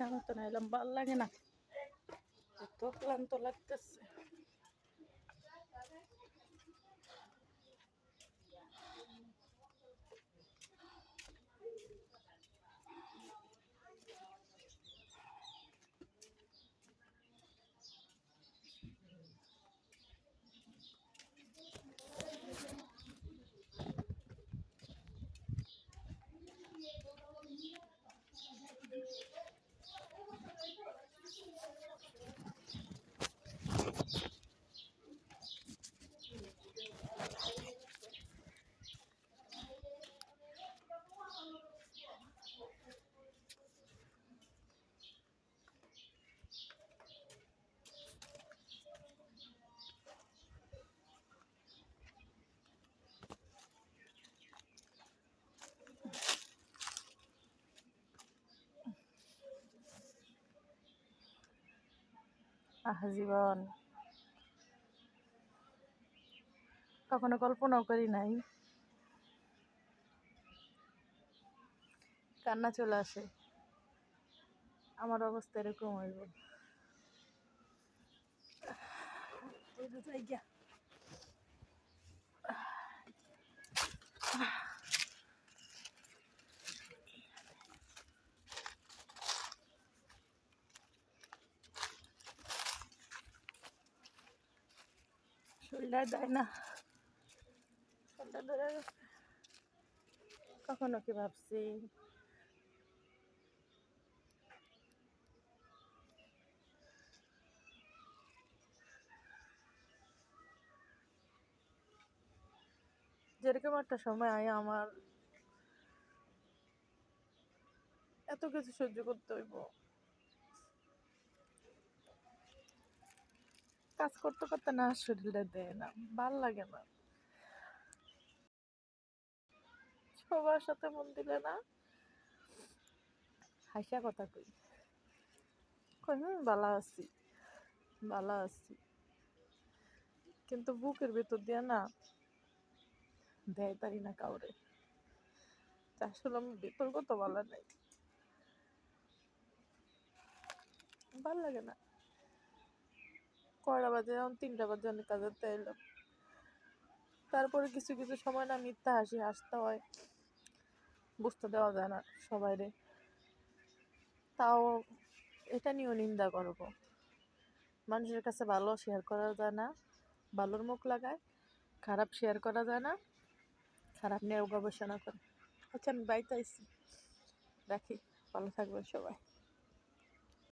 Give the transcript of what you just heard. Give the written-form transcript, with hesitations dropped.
ইচ্ছা মতো না এলাম, ভাল লাগে না, এত ক্লান্ত লাগতেছে। জীবন কখনো কল্পনাও করি নাই কান্না চলে আসে, আমার অবস্থা এরকম হইব। শরীরটা দেয় না, শরীরটা ধরে গেছে। কখনো কি ভাবছি যেরকম একটা সময় আমার এত কিছু সহ্য করতে হইব, কাজ করতে করতে না শরীরটা দেয় না, ভাল লাগে না। সবার সাথে মন দিলে না হাসিয়া কথা কই, বালা আছি বালা আছি, কিন্তু বুকের ভেতর দিয়া না দেয় পারি না কাউরে। আসলে আমি ভেতর কত ভালো নাই, ভাল লাগে না। কয়টা বাজে এখন, 3টা বাজে, অনেক কাজের এলাম। তারপরে কিছু কিছু সময় না মিথ্যা হাসতে হয়, বুঝতে দেওয়া যায় না সবাইরে। তাও এটা নিয়েও নিন্দা করবো, মানুষের কাছে ভালো শেয়ার করা যায় না, ভালোর মুখ লাগায়, খারাপ শেয়ার করা যায় না, খারাপ নিয়েও গবেষণা করে। আচ্ছা আমি বাইতে আইছি, রাখি, ভালো থাকবেন সবাই।